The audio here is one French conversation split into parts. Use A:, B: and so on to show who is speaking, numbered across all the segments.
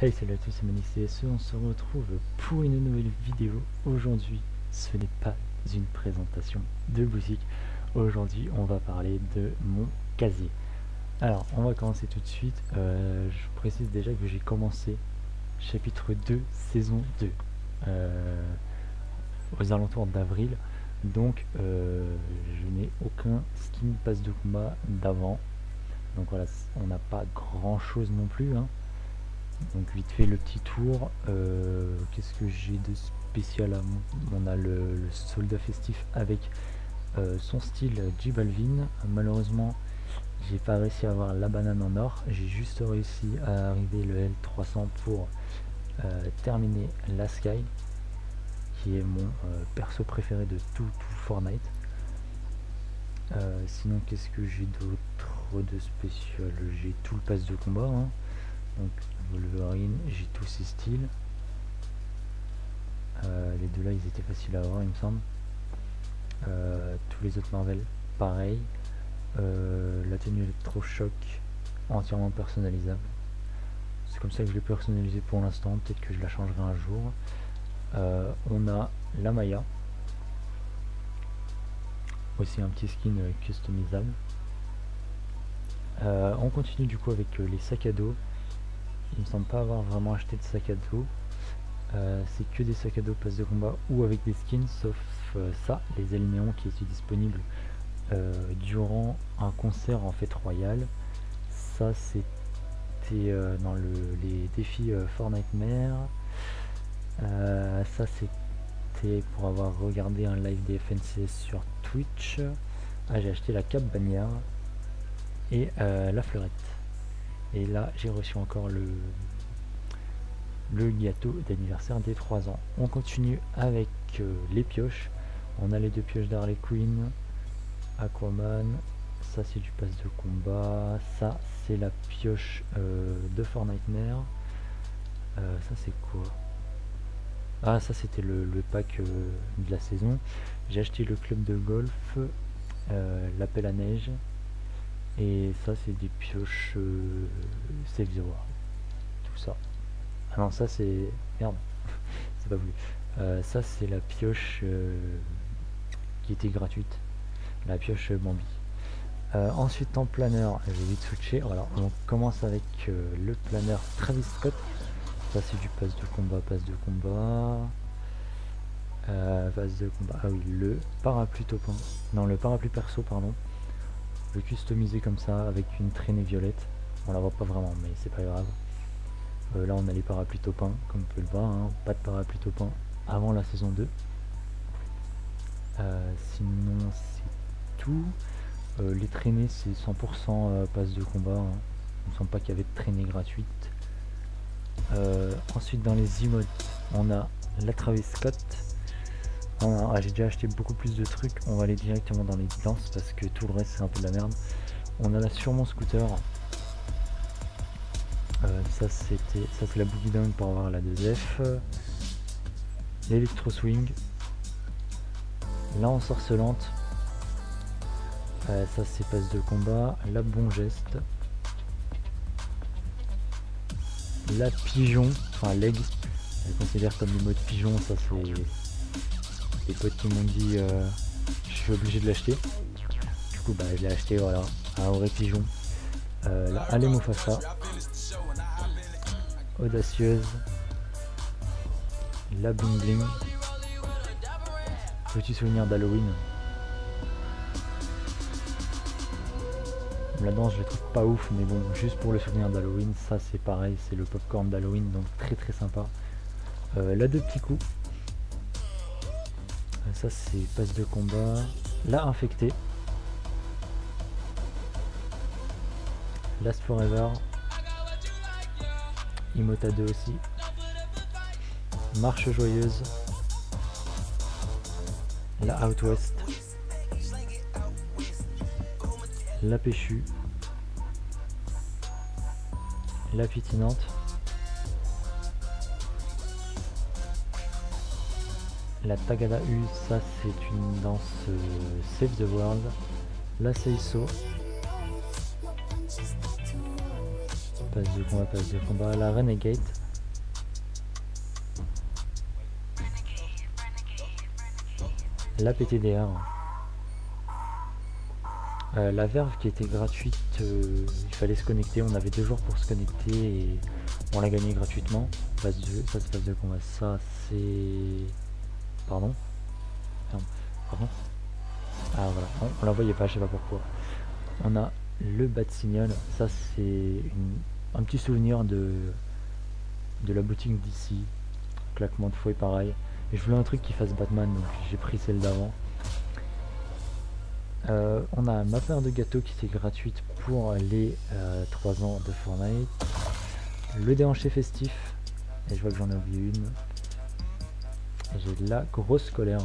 A: Hey, salut à tous, c'est Manix CSE, on se retrouve pour une nouvelle vidéo. Aujourd'hui, ce n'est pas une présentation de boutique. Aujourd'hui, on va parler de mon casier. Alors, on va commencer tout de suite. Je précise déjà que j'ai commencé chapitre 2, saison 2, aux alentours d'avril. Donc, je n'ai aucun skin passe de combat d'avant. Donc voilà, on n'a pas grand chose non plus, hein. Donc vite fait le petit tour. Qu'est-ce que j'ai de spécial à On a le soldat festif avec son style J Balvin. Malheureusement j'ai pas réussi à avoir la banane en or. J'ai juste réussi à arriver le L300 pour terminer la Sky, qui est mon perso préféré de tout Fortnite. Sinon qu'est-ce que j'ai d'autre de spécial? J'ai tout le pass de combat, hein. Donc Wolverine, j'ai tous ces styles. Les deux là ils étaient faciles à avoir il me semble. Tous les autres Marvel pareil. La tenue électrochoc entièrement personnalisable. C'est comme ça que je l'ai personnalisé pour l'instant, peut-être que je la changerai un jour. On a la Maya, aussi un petit skin customisable. On continue du coup avec les sacs à dos. Il me semble pas avoir vraiment acheté de sac à dos. C'est que des sacs à dos passe de combat ou avec des skins, sauf ça, les ailes néons qui étaient disponibles durant un concert en fête royale. Ça c'était dans les défis Fortnitemaire. Ça c'était pour avoir regardé un live des FNCS sur Twitch. J'ai acheté la cape bannière et la fleurette. Et là j'ai reçu encore le gâteau d'anniversaire des 3 ans. On continue avec les pioches. On a les deux pioches d'Harley Quinn, Aquaman, ça c'est du pass de combat, ça c'est la pioche de Fortnitemaire. Ça c'est quoi? Ah, ça c'était le pack de la saison. J'ai acheté le club de golf, l'appel à neige, et ça c'est des pioches Save the World, tout ça. Ah non, ça c'est... Merde, c'est pas voulu. Ça c'est la pioche qui était gratuite, la pioche Bambi. Ensuite en planeur, je vais vite switcher. Voilà, on commence avec le planeur Travis Scott. Ça c'est du pass de combat, pass de combat. Ah oui, le parapluie topin. Non, le parapluie perso, pardon. Le customiser comme ça avec une traînée violette. On la voit pas vraiment, mais c'est pas grave. Là on a les parapluies topins, comme vous pouvez le voir, hein. Pas de parapluie topin avant la saison 2. Sinon c'est tout. Les traînées c'est 100% passe de combat, hein. Il ne me semble pas qu'il y avait de traînées gratuites. Ensuite dans les emotes on a la Travis Scott. J'ai déjà acheté beaucoup plus de trucs, on va aller directement dans les danses parce que tout le reste c'est un peu de la merde. On a la sur mon scooter. Ça c'est la boogie down pour avoir la 2F, l'électro swing, la ensorcelante, ça c'est passe de combat, la bon geste, la pigeon, enfin leg, elle considère comme le mode pigeon, ça c'est les potes qui m'ont dit je suis obligé de l'acheter, du coup bah je l'ai acheté, voilà, un vrai pigeon. La Ale Mufasa, audacieuse, la bling bling, petit souvenir d'Halloween. La danse je la trouve pas ouf, mais bon, juste pour le souvenir d'Halloween, ça c'est pareil, c'est le popcorn d'Halloween, donc très très sympa. La deux petits coups, ça c'est passe de combat. La infectée, Last Forever, Imota 2 aussi, marche joyeuse, la Out West, la péchue, la pitinante, la Tagada U, ça c'est une danse Save the World, la Seiso, passe de combat, la Renegade, la PTDR. La verve qui était gratuite, il fallait se connecter, on avait 2 jours pour se connecter et on l'a gagné gratuitement. Phase 2, ça c'est phase de combat, ça c'est... Pardon. Pardon. Ah voilà, on la voyait pas, je sais pas pourquoi. On a le Bat Signal, ça c'est un petit souvenir de la boutique d'ici. Claquement de fouet pareil. Et je voulais un truc qui fasse Batman, donc j'ai pris celle d'avant. On a ma paire de gâteaux qui était gratuite pour les 3 ans de Fortnite. Le déhanché festif, et je vois que j'en ai oublié une. J'ai la grosse colère.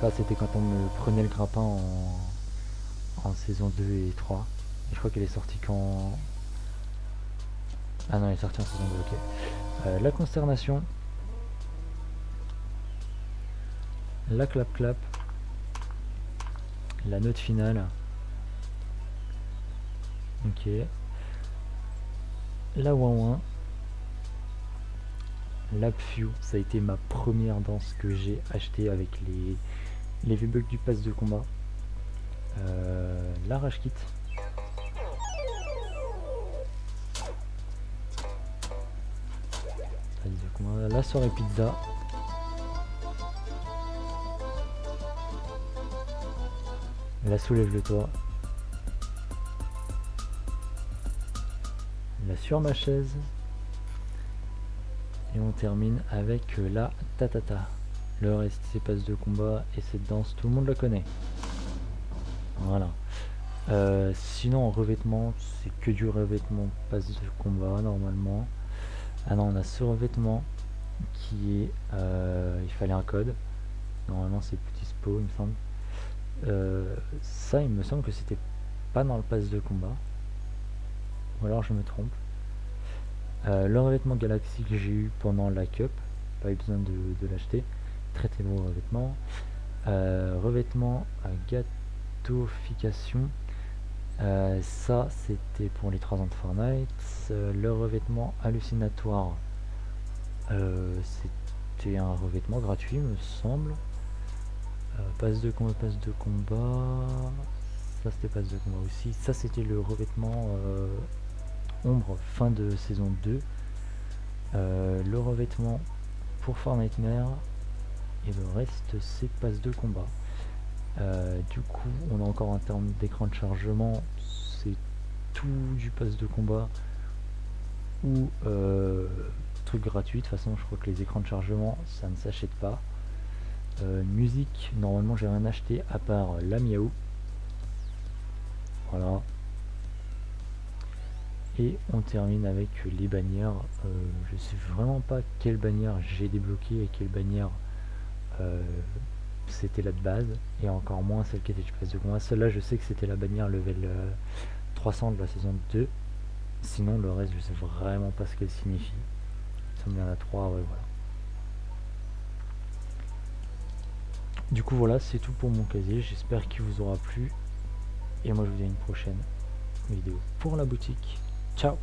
A: Ça c'était quand on me prenait le grappin en saison 2 et 3. Et je crois qu'elle est sortie quand... Ah non, elle est sortie en saison 2, ok. La consternation. La clap clap. La note finale. Ok. La ouin ouin. La Pfiou, ça a été ma première danse que j'ai acheté avec les V-Bucks du pass de combat. La Rage Kit. La soirée pizza. La soulève le toit. La sur ma chaise. Et on termine avec la tatata. Le reste c'est passe de combat et cette danse tout le monde la connaît. Voilà. Sinon en revêtement c'est que du revêtement passe de combat normalement. Ah non, on a ce revêtement qui est il fallait un code. Normalement c'est petit spo il me semble. Ça il me semble que c'était pas dans le pass de combat. Ou alors je me trompe. Le revêtement Galaxy que j'ai eu pendant la cup, pas eu besoin de l'acheter. Très très beau revêtement. Revêtement à gâteaufication. Ça c'était pour les 3 ans de Fortnite. Le revêtement hallucinatoire, c'était un revêtement gratuit me semble. Passe de combat, ça c'était passe de combat aussi. Ça c'était le revêtement ombre fin de saison 2. Le revêtement pour Fortnitemaire et le reste c'est passe de combat. Du coup on a encore en termes d'écran de chargement, c'est tout du pass de combat ou truc gratuit. De toute façon je crois que les écrans de chargement ça ne s'achète pas. Musique, normalement j'ai rien acheté à part la Miaou. Voilà. Et on termine avec les bannières. Je sais vraiment pas quelle bannière j'ai débloqué et quelle bannière c'était la de base, et encore moins celle qui était du pass de combat. Celle-là je sais que c'était la bannière level 300 de la saison 2. Sinon le reste je sais vraiment pas ce qu'elle signifie. Ça me vient à 3, ouais voilà. Du coup voilà, c'est tout pour mon casier, j'espère qu'il vous aura plu. Et moi je vous dis à une prochaine vidéo pour la boutique. Ciao!